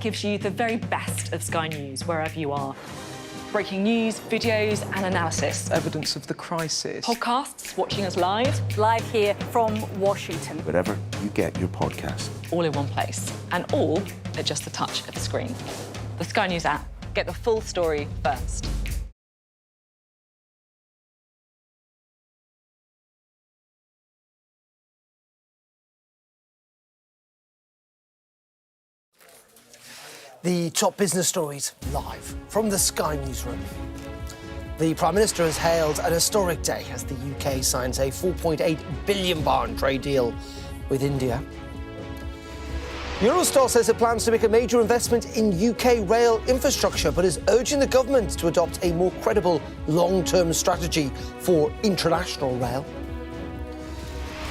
gives you the very best of Sky News wherever you are. Breaking news, videos and analysis. Evidence of the crisis. Podcasts, watching us live. Live here from Washington. Wherever you get your podcast. All in one place. And all at just the touch of a screen. The Sky News app. Get the full story first. The top business stories live from the Sky Newsroom. The Prime Minister has hailed an historic day as the UK signs a £4.8 billion trade deal with India. Eurostar says it plans to make a major investment in UK rail infrastructure, but is urging the government to adopt a more credible long-term strategy for international rail.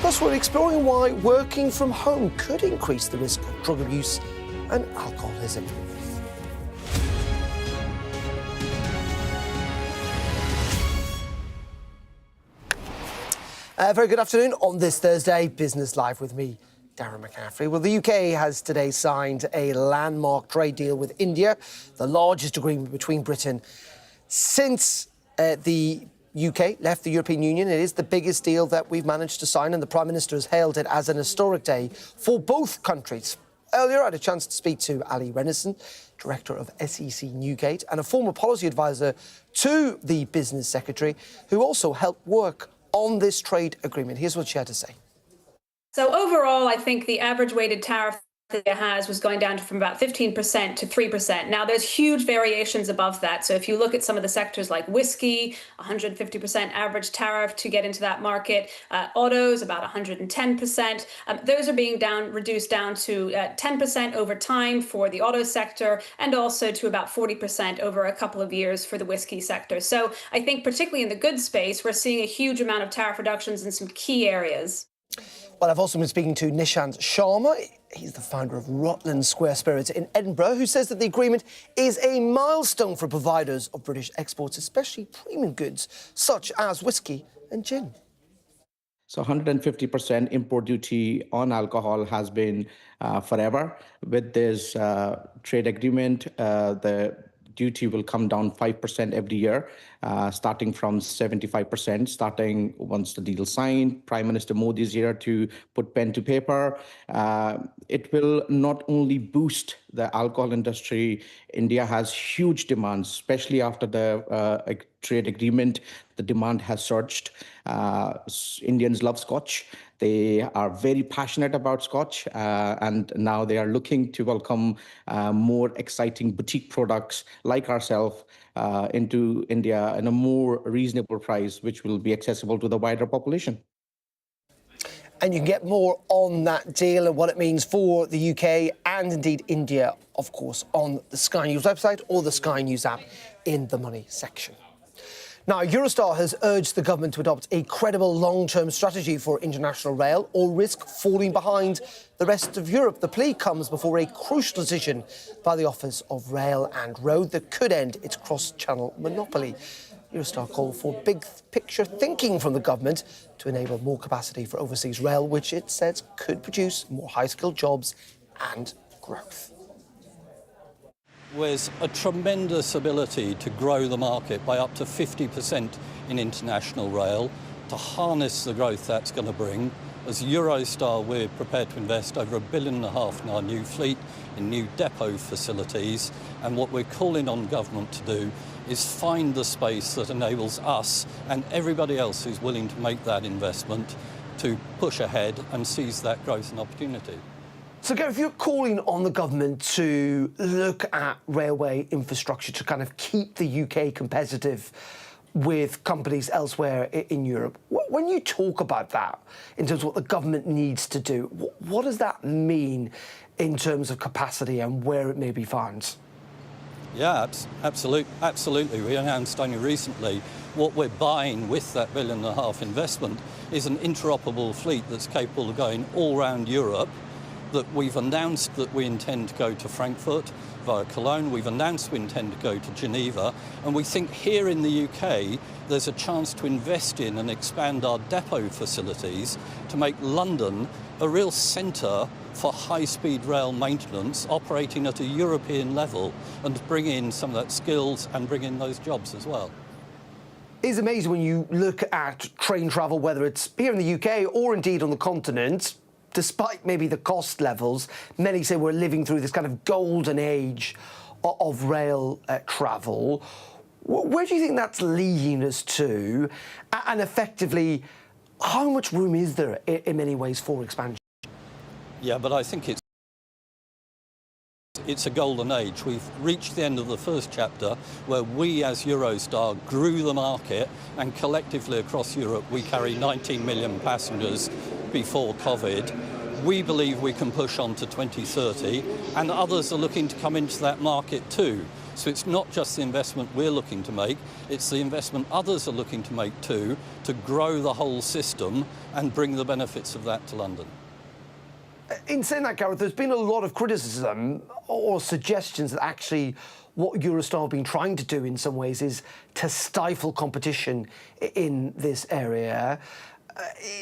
Plus, we're exploring why working from home could increase the risk of drug abuse and alcoholism. Very good afternoon on this Thursday. Business Live with me, Darren McCaffrey. Well, the UK has today signed a landmark trade deal with India, the largest agreement between Britain since the UK left the European Union. It is the biggest deal that we've managed to sign, and the Prime Minister has hailed it as an historic day for both countries. Earlier, I had a chance to speak to Ali Renison, Director of SEC Newgate, and a former policy advisor to the Business Secretary, who also helped work on this trade agreement. Here's what she had to say. So overall, I think the average weighted tariff that it has was going down from about 15% to 3%. Now, there's huge variations above that. So if you look at some of the sectors like whiskey, 150% average tariff to get into that market, autos, about 110%. Those are being reduced down to 10% over time for the auto sector, and also to about 40% over a couple of years for the whiskey sector. So I think particularly in the goods space, we're seeing a huge amount of tariff reductions in some key areas. Well, I've also been speaking to Nishant Sharma. He's the founder of Rutland Square Spirits in Edinburgh, who says that the agreement is a milestone for providers of British exports, especially premium goods such as whiskey and gin. So 150% import duty on alcohol has been forever. With this trade agreement, the duty will come down 5% every year, starting from 75%, starting once the deal is signed. Prime Minister Modi is here to put pen to paper. It will not only boost the alcohol industry. India has huge demands, especially after the trade agreement. The demand has surged. Indians love Scotch. They are very passionate about Scotch, and now they are looking to welcome more exciting boutique products like ourselves into India in a more reasonable price, which will be accessible to the wider population. And you can get more on that deal and what it means for the UK and indeed India, of course, on the Sky News website or the Sky News app in the Money section. Now, Eurostar has urged the government to adopt a credible long-term strategy for international rail or risk falling behind the rest of Europe. The plea comes before a crucial decision by the Office of Rail and Road that could end its cross-channel monopoly. Eurostar called for big-picture thinking from the government to enable more capacity for overseas rail, which it says could produce more high-skilled jobs and growth. With a tremendous ability to grow the market by up to 50% in international rail, to harness the growth that's going to bring. As Eurostar, we're prepared to invest over £1.5 billion in our new fleet, in new depot facilities, and what we're calling on government to do is find the space that enables us and everybody else who's willing to make that investment to push ahead and seize that growth and opportunity. So, Gary, if you're calling on the government to look at railway infrastructure to kind of keep the UK competitive with companies elsewhere in Europe, when you talk about that, in terms of what the government needs to do, what does that mean in terms of capacity and where it may be found? Yeah, absolutely. We announced only recently what we're buying with that £1.5 billion investment is an interoperable fleet that's capable of going all around Europe. that we've announced that we intend to go to Frankfurt via Cologne. We've announced we intend to go to Geneva. And we think here in the UK, there's a chance to invest in and expand our depot facilities to make London a real centre for high-speed rail maintenance operating at a European level, and bring in some of that skills and bring in those jobs as well. It's amazing when you look at train travel, whether it's here in the UK or indeed on the continent, despite maybe the cost levels, many say we're living through this kind of golden age of rail travel. Where do you think that's leading us to? And effectively, how much room is there in many ways for expansion? Yeah, but I think it's a golden age. We've reached the end of the first chapter where we as Eurostar grew the market, and collectively across Europe we carry 19 million passengers before COVID. We believe we can push on to 2030, and others are looking to come into that market too. So it's not just the investment we're looking to make, it's the investment others are looking to make too, to grow the whole system and bring the benefits of that to London. In saying that, Gareth, there's been a lot of criticism or suggestions that actually what Eurostar have been trying to do in some ways is to stifle competition in this area.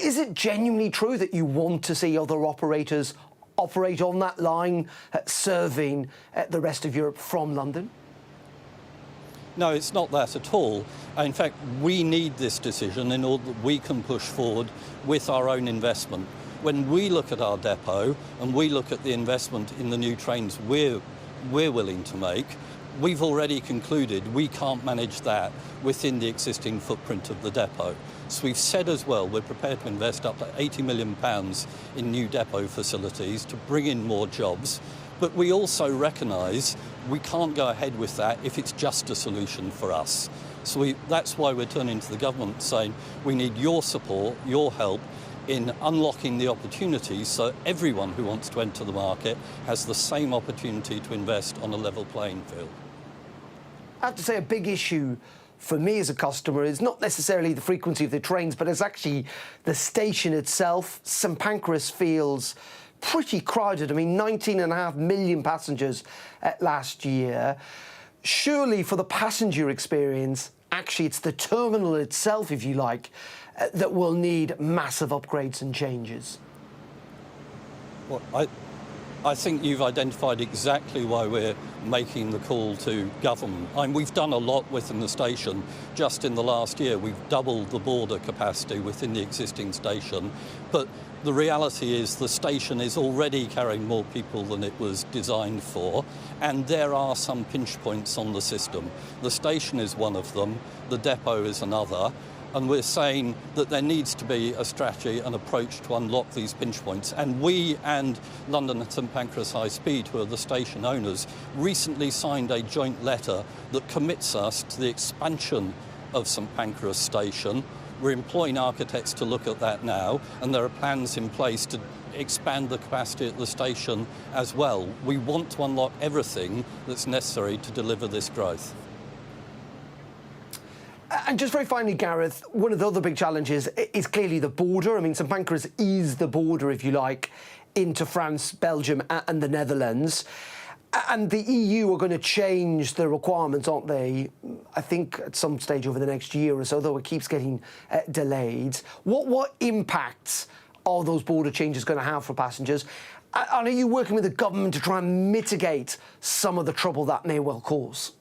Is it genuinely true that you want to see other operators operate on that line, serving the rest of Europe from London? No, it's not that at all. In fact, we need this decision in order that we can push forward with our own investment. When we look at our depot and we look at the investment in the new trains we're willing to make, we've already concluded we can't manage that within the existing footprint of the depot. So we've said as well we're prepared to invest up to £80 million in new depot facilities to bring in more jobs. But we also recognise we can't go ahead with that if it's just a solution for us. So that's why we're turning to the government saying we need your support, your help in unlocking the opportunities so everyone who wants to enter the market has the same opportunity to invest on a level playing field. I have to say a big issue for me as a customer is not necessarily the frequency of the trains, but it's actually the station itself. St Pancras feels pretty crowded. I mean, 19.5 million passengers last year. Surely for the passenger experience, actually it's the terminal itself, if you like, that will need massive upgrades and changes. Well, I think you've identified exactly why we're making the call to government. We've done a lot within the station. Just in the last year, we've doubled the border capacity within the existing station. But the reality is the station is already carrying more people than it was designed for, and there are some pinch points on the system. The station is one of them, the depot is another. And we're saying that there needs to be a strategy and approach to unlock these pinch points. And we and London and St Pancras High Speed, who are the station owners, recently signed a joint letter that commits us to the expansion of St Pancras Station. We're employing architects to look at that now, and there are plans in place to expand the capacity at the station as well. We want to unlock everything that's necessary to deliver this growth. And just very finally, Gareth, one of the other big challenges is clearly the border. I mean, St Pancras is the border, if you like, into France, Belgium and the Netherlands. And the EU are going to change the requirements, aren't they? I think at some stage over the next year or so, though it keeps getting delayed. What impacts are those border changes going to have for passengers? And are you working with the government to try and mitigate some of the trouble that may well cause?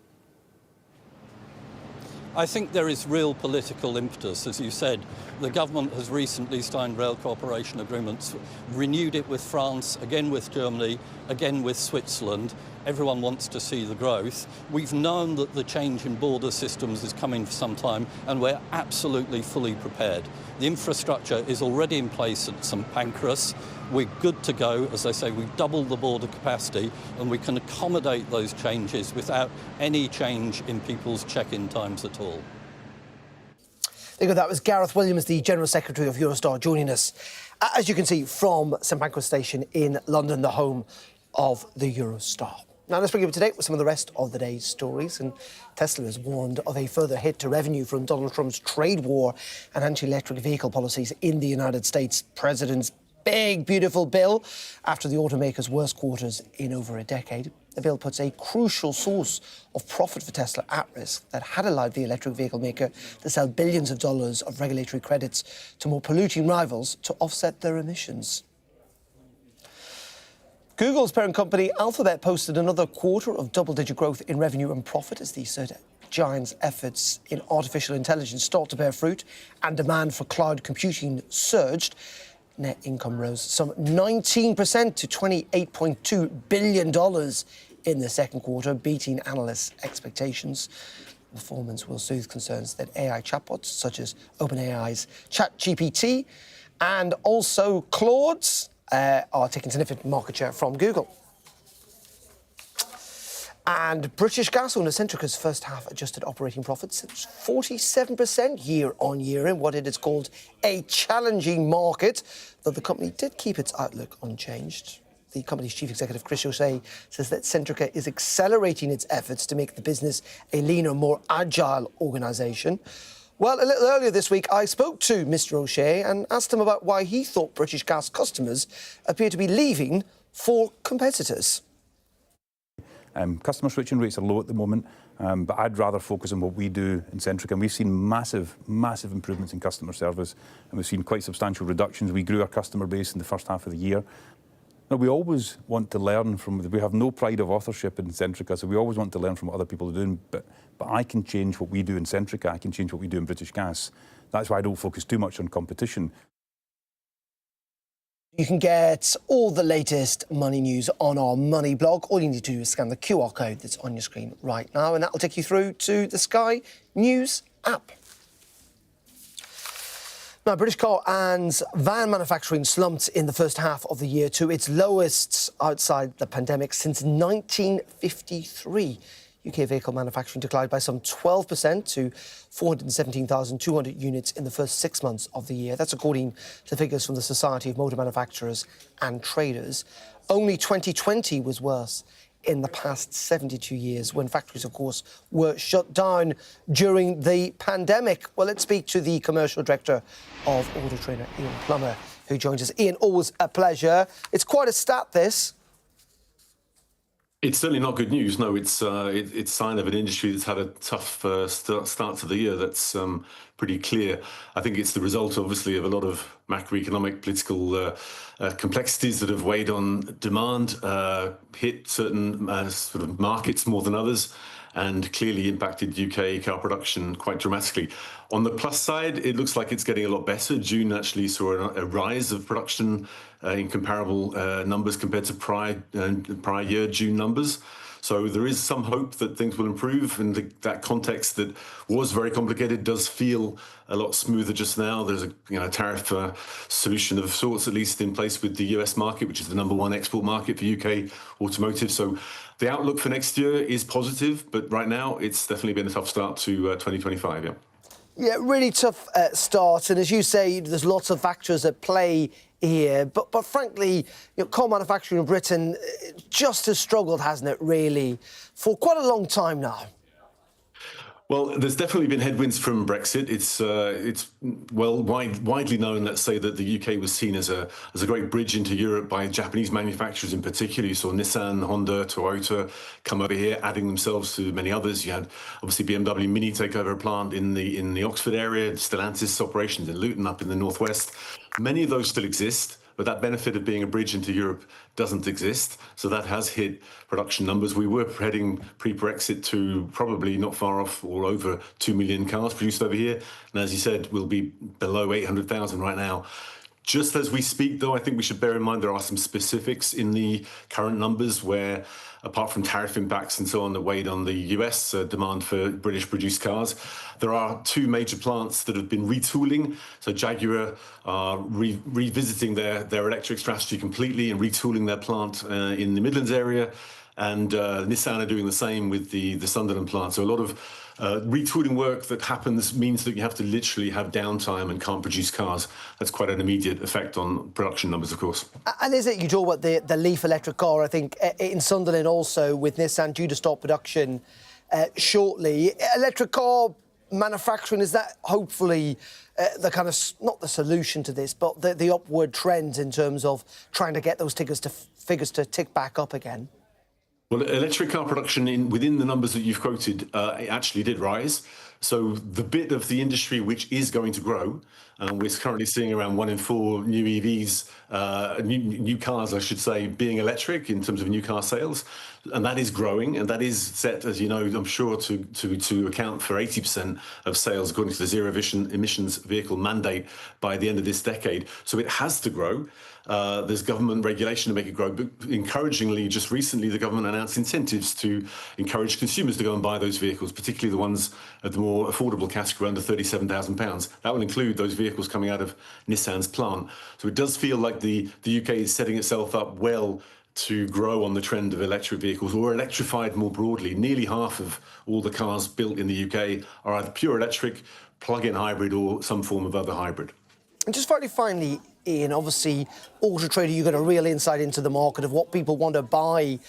I think there is real political impetus. As you said, the government has recently signed rail cooperation agreements, renewed it with France, again with Germany, again with Switzerland. Everyone wants to see the growth. We've known that the change in border systems is coming for some time, and we're absolutely fully prepared. The infrastructure is already in place at St Pancras. We're good to go. As I say, we've doubled the border capacity, and we can accommodate those changes without any change in people's check-in times at all. There you go. That was Gareth Williams, the General Secretary of Eurostar, joining us, as you can see, from St Pancras Station in London, the home of the Eurostar. Now let's bring you up to date with some of the rest of the day's stories. And Tesla has warned of a further hit to revenue from Donald Trump's trade war and anti-electric vehicle policies in the United States. President big, beautiful bill after the automaker's worst quarters in over a decade. The bill puts a crucial source of profit for Tesla at risk that had allowed the electric vehicle maker to sell billions of dollars of regulatory credits to more polluting rivals to offset their emissions. Google's parent company Alphabet posted another quarter of double-digit growth in revenue and profit as the giant's efforts in artificial intelligence start to bear fruit and demand for cloud computing surged. Net income rose some 19% to $28.2 billion in the second quarter, beating analysts' expectations. Performance will soothe concerns that AI chatbots such as OpenAI's ChatGPT and also Claude's are taking significant market share from Google. And British gas owner Centrica's first half adjusted operating profits 47% year on year in what it is called a challenging market, though the company did keep its outlook unchanged. The company's chief executive, Chris O'Shea, says that Centrica is accelerating its efforts to make the business a leaner, more agile organisation. Well, a little earlier this week, I spoke to Mr. O'Shea and asked him about why he thought British gas customers appear to be leaving for competitors. Customer switching rates are low at the moment, but I'd rather focus on what we do in Centrica. And we've seen massive improvements in customer service, and we've seen quite substantial reductions. We grew our customer base in the first half of the year. Now, we always want to learn from, we have no pride of authorship in Centrica, so we always want to learn from what other people are doing, but I can change what we do in Centrica, I can change what we do in British Gas. That's why I don't focus too much on competition. You can get all the latest money news on our Money blog. All you need to do is scan the QR code that's on your screen right now, and that will take you through to the Sky News app. Now, British car and van manufacturing slumped in the first half of the year to its lowest outside the pandemic since 1953. UK vehicle manufacturing declined by some 12% to 417,200 units in the first 6 months of the year. That's according to figures from the Society of Motor Manufacturers and Traders. Only 2020 was worse in the past 72 years, when factories, of course, were shut down during the pandemic. Well, let's speak to the commercial director of Auto Trader, Ian Plummer, who joins us. Ian, always a pleasure. It's quite a stat, this. It's certainly not good news. No, it's sign of an industry that's had a tough start to the year. That's pretty clear. I think it's the result, obviously, of a lot of macroeconomic, political complexities that have weighed on demand, hit certain sort of markets more than others, and clearly impacted UK car production quite dramatically. On the plus side, it looks like it's getting a lot better. June actually saw a rise of production in comparable numbers compared to prior year June numbers. So there is some hope that things will improve, and that context that was very complicated does feel a lot smoother just now. There's a tariff solution of sorts, at least in place with the US market, which is the #1 export market for UK automotive. So the outlook for next year is positive, but right now it's definitely been a tough start to 2025. Yeah. Yeah, really tough start, and as you say, there's lots of factors at play here. But frankly, car manufacturing in Britain just has struggled, hasn't it, really, for quite a long time now? Well, there's definitely been headwinds from Brexit. It's widely known, let's say, that the UK was seen as a great bridge into Europe by Japanese manufacturers in particular. You saw Nissan, Honda, Toyota come over here, adding themselves to many others. You had obviously BMW Mini take over a plant in the Oxford area, Stellantis operations in Luton up in the northwest. Many of those still exist, but that benefit of being a bridge into Europe doesn't exist. So that has hit production numbers. We were heading pre-Brexit to probably not far off or over 2 million cars produced over here. And as you said, we'll be below 800,000 right now. Just as we speak, though, I think we should bear in mind there are some specifics in the current numbers where, apart from tariff impacts and so on that weighed on the US demand for British-produced cars, there are two major plants that have been retooling. So Jaguar are revisiting their electric strategy completely and retooling their plant in the Midlands area. And Nissan are doing the same with the Sunderland plant. So a lot of retooling work that happens means that you have to literally have downtime and can't produce cars. That's quite an immediate effect on production numbers, of course. And is it, you talk about the Leaf electric car, I think, in Sunderland also, with Nissan due to stop production shortly. Electric car manufacturing, is that hopefully the kind of, not the solution to this, but the upward trend in terms of trying to get those figures to tick back up again? Well, electric car production within the numbers that you've quoted actually did rise. So the bit of the industry which is going to grow, we're currently seeing around 1 in 4 new EVs, new cars, I should say, being electric in terms of new car sales. And that is growing, and that is set, as you know, I'm sure, to account for 80% of sales according to the zero emissions vehicle mandate by the end of this decade. So it has to grow. There's government regulation to make it grow. But encouragingly, just recently, the government announced incentives to encourage consumers to go and buy those vehicles, particularly the ones at the more affordable category under £37,000. That will include those vehicles coming out of Nissan's plant. So it does feel like the UK is setting itself up well to grow on the trend of electric vehicles, or electrified more broadly. Nearly half of all the cars built in the UK are either pure electric, plug-in hybrid, or some form of other hybrid. And just very finally, Ian, obviously, Auto Trader, you've got a real insight into the market of what people want to buy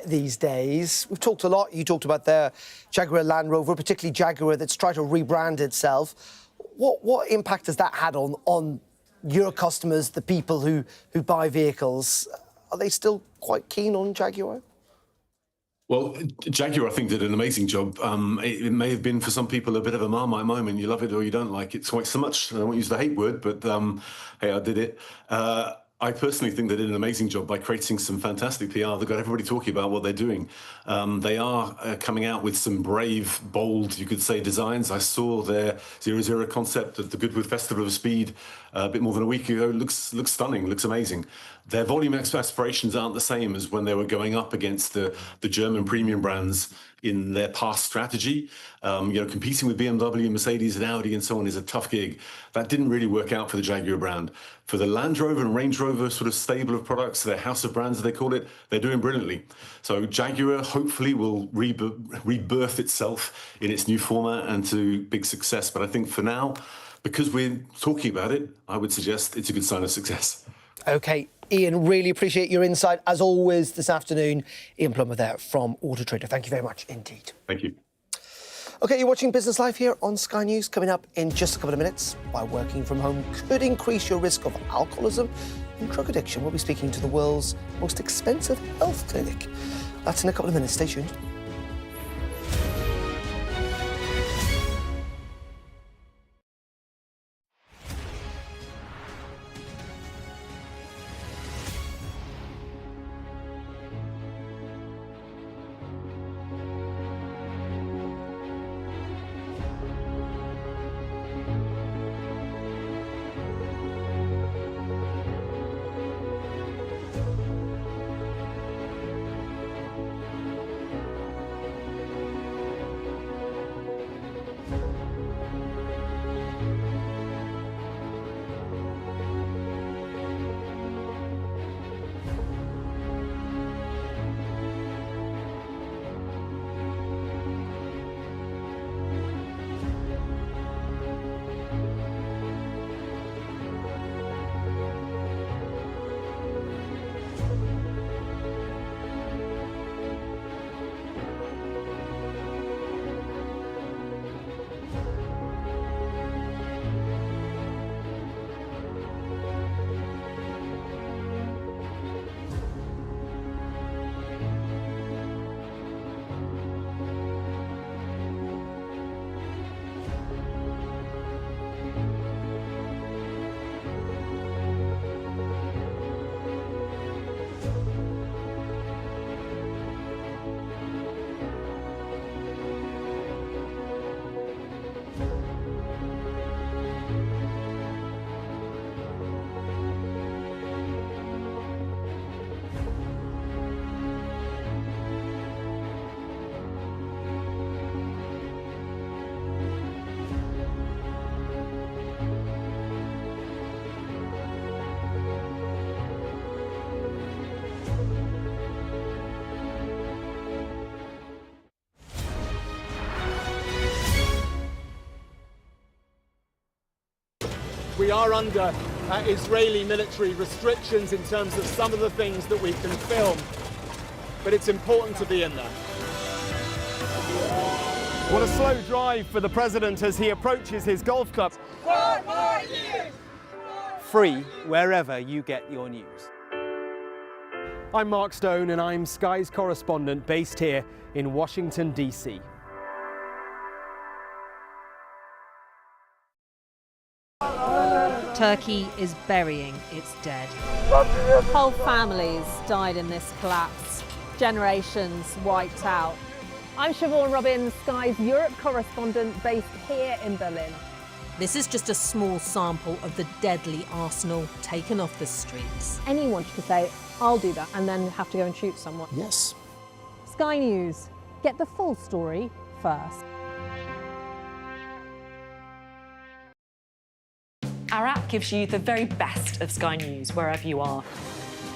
these days. We've talked a lot. You talked about the Jaguar Land Rover, particularly Jaguar, that's tried to rebrand itself. What impact has that had on your customers, the people who buy vehicles? Are they still quite keen on Jaguar? Well, Jaguar, I think, did an amazing job. It may have been for some people a bit of a Marmite moment. You love it or you don't like it quite so much. I won't use the hate word, but hey, I did it. I personally think they did an amazing job by creating some fantastic PR that got everybody talking about what they're doing. They are coming out with some brave, bold, you could say, designs. I saw their 0-0 concept at the Goodwood Festival of Speed a bit more than a week ago. It looks stunning, looks amazing. Their volume aspirations aren't the same as when they were going up against the German premium brands in their past strategy. Competing with BMW, Mercedes and Audi and so on is a tough gig. That didn't really work out for the Jaguar brand. For the Land Rover and Range Rover sort of stable of products, their house of brands, as they call it, they're doing brilliantly. So Jaguar hopefully will rebirth itself in its new format and to big success. But I think for now, because we're talking about it, I would suggest it's a good sign of success. OK, Ian, really appreciate your insight, as always, this afternoon. Ian Plummer there from Auto Trader. Thank you very much indeed. Thank you. OK, you're watching Business Live here on Sky News. Coming up in just a couple of minutes, why working from home could increase your risk of alcoholism and drug addiction. We'll be speaking to the world's most expensive health clinic. That's in a couple of minutes. Stay tuned. We are under Israeli military restrictions in terms of some of the things that we can film, but it's important to be in there. Well, a slow drive for the president as he approaches his golf club. 4 more years! Free wherever you get your news. I'm Mark Stone and I'm Sky's correspondent based here in Washington, D.C. Turkey is burying its dead. Whole families died in this collapse. Generations wiped out. I'm Siobhan Robbins, Sky's Europe correspondent based here in Berlin. This is just a small sample of the deadly arsenal taken off the streets. Anyone could say, I'll do that, and then have to go and shoot someone. Yes. Sky News, get the full story first. Our app gives you the very best of Sky News wherever you are.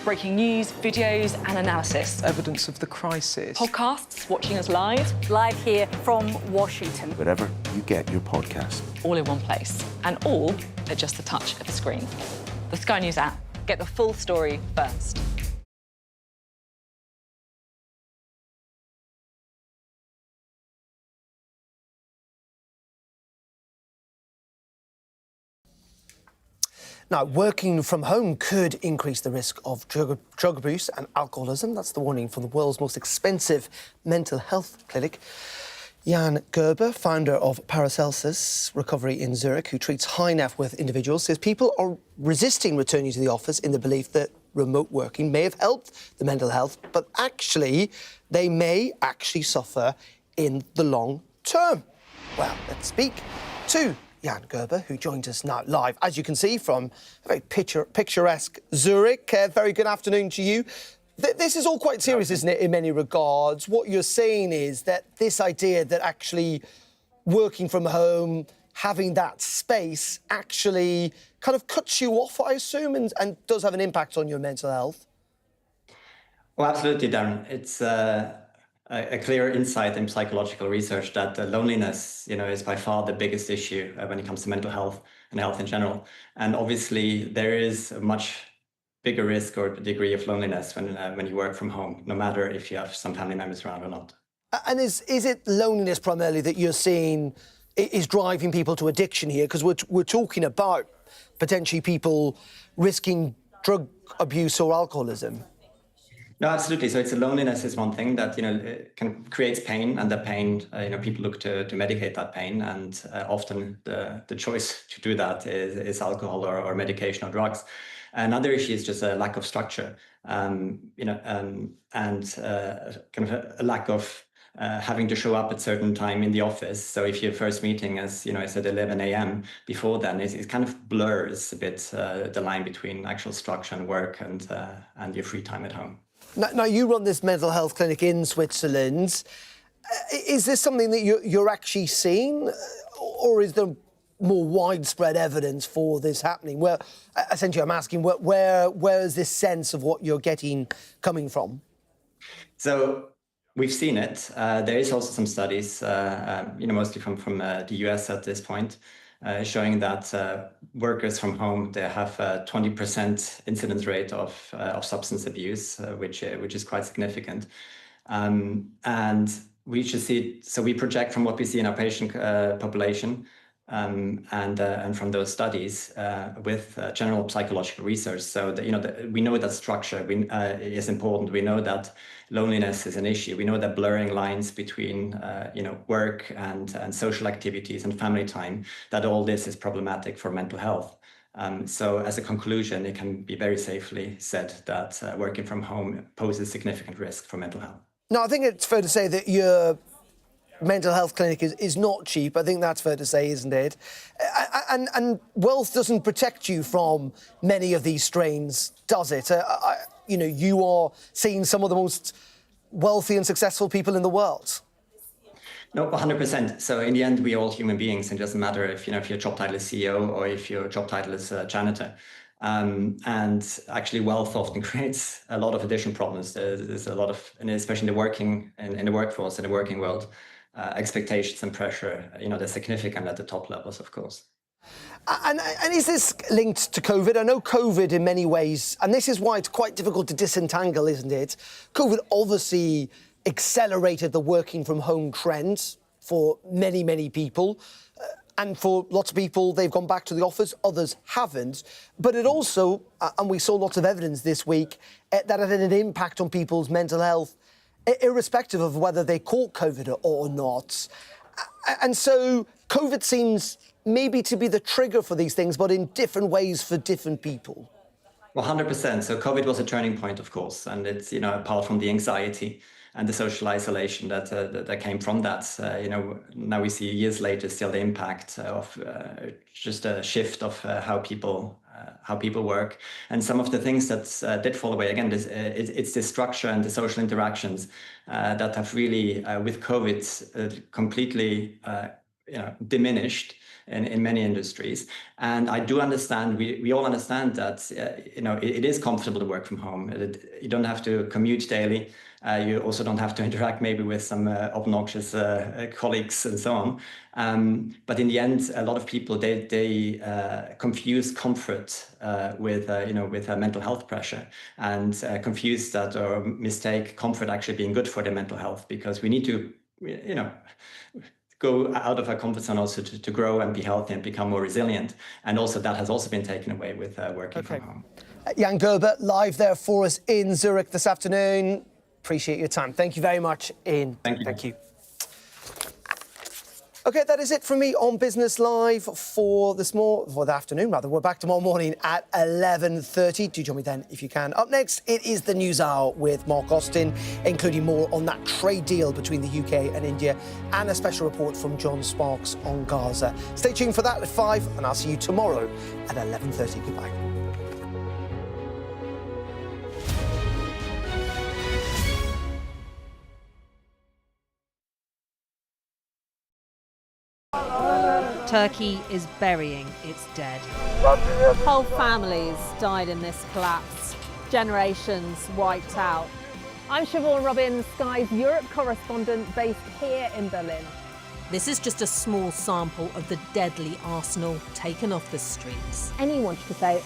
Breaking news, videos and analysis. Evidence of the crisis. Podcasts, watching us live. Live here from Washington. Wherever you get your podcast. All in one place. And all at just the touch of a screen. The Sky News app. Get the full story first. Now, working from home could increase the risk of drug abuse and alcoholism. That's the warning from the world's most expensive mental health clinic. Jan Gerber, founder of Paracelsus Recovery in Zurich, who treats high net worth individuals, says people are resisting returning to the office in the belief that remote working may have helped the mental health, but actually, they may actually suffer in the long term. Well, let's speak to Jan Gerber, who joins us now live, as you can see, from a very picturesque Zurich. Very good afternoon to you. This is all quite serious, isn't it, in many regards? What you're saying is that this idea that actually working from home, having that space, actually kind of cuts you off, I assume, and does have an impact on your mental health? Well, absolutely, Darren. It's a clear insight in psychological research that loneliness, is by far the biggest issue when it comes to mental health and health in general. And obviously, there is a much bigger risk or degree of loneliness when you work from home, no matter if you have some family members around or not. And is it loneliness primarily that you're seeing is driving people to addiction here? Because we're talking about potentially people risking drug abuse or alcoholism. No, absolutely. So it's a loneliness is one thing that creates pain, and the pain people look to medicate that pain, and often the choice to do that is alcohol or medication or drugs. Another issue is just a lack of structure, and kind of a lack of having to show up at certain time in the office. So if your first meeting is at 11 a.m. before then, it kind of blurs a bit the line between actual structure and work and your free time at home. Now, you run this mental health clinic in Switzerland. Is this something that you're actually seeing, or is there more widespread evidence for this happening? Well, essentially, I'm asking, where is this sense of what you're getting coming from? So we've seen it. There is also some studies, mostly from the US at this point, showing that workers from home, they have a 20% incidence rate of substance abuse, which is quite significant. And we should see, so we project from what we see in our patient population and from those studies with general psychological research. So that, we know that structure is important. We know that loneliness is an issue. We know that blurring lines between work and social activities and family time, that all this is problematic for mental health. So as a conclusion, it can be very safely said that working from home poses significant risk for mental health. No, I think it's fair to say that your mental health clinic is not cheap. I think that's fair to say, isn't it? And wealth doesn't protect you from many of these strains, does it? You are seeing some of the most wealthy and successful people in the world. No, 100%. So in the end, we're all human beings. It doesn't matter if your job title is CEO or if your job title is janitor. And actually, wealth often creates a lot of additional problems. There's a lot of, and especially in the workforce, in the working world, expectations and pressure, they're significant at the top levels, of course. And is this linked to COVID? I know COVID in many ways, and this is why it's quite difficult to disentangle, isn't it? COVID obviously accelerated the working from home trend. for many, many people. And for lots of people, they've gone back to the office, others haven't. But it also, and we saw lots of evidence this week, that it had an impact on people's mental health, irrespective of whether they caught COVID or not. And so COVID seems maybe to be the trigger for these things, but in different ways for different people. Well, 100%. So COVID was a turning point, of course, and it's, apart from the anxiety and the social isolation that came from that, now we see years later still the impact of just a shift of how people work, and some of the things that did fall away. Again, it's the structure and the social interactions that have really, with COVID, completely diminished in many industries. And I do understand, we all understand that, it is comfortable to work from home. You don't have to commute daily. You also don't have to interact maybe with some obnoxious colleagues and so on. But in the end, a lot of people, they confuse comfort with mental health pressure, and confuse that or mistake comfort actually being good for their mental health, because we need to, go out of our comfort zone also to grow and be healthy and become more resilient. And also that has also been taken away with working from home. Jan Gerber, live there for us in Zurich this afternoon. Appreciate your time. Thank you very much, Ian. Thank you. OK, that is it from me on Business Live for the afternoon, rather. We're back tomorrow morning at 11:30. Do join me then if you can. Up next, it is the News Hour with Mark Austin, including more on that trade deal between the UK and India, and a special report from John Sparks on Gaza. Stay tuned for that at 5, and I'll see you tomorrow at 11:30. Goodbye. Turkey is burying its dead. Whole families died in this collapse. Generations wiped out. I'm Siobhan Robbins, Sky's Europe correspondent based here in Berlin. This is just a small sample of the deadly arsenal taken off the streets. Anyone should say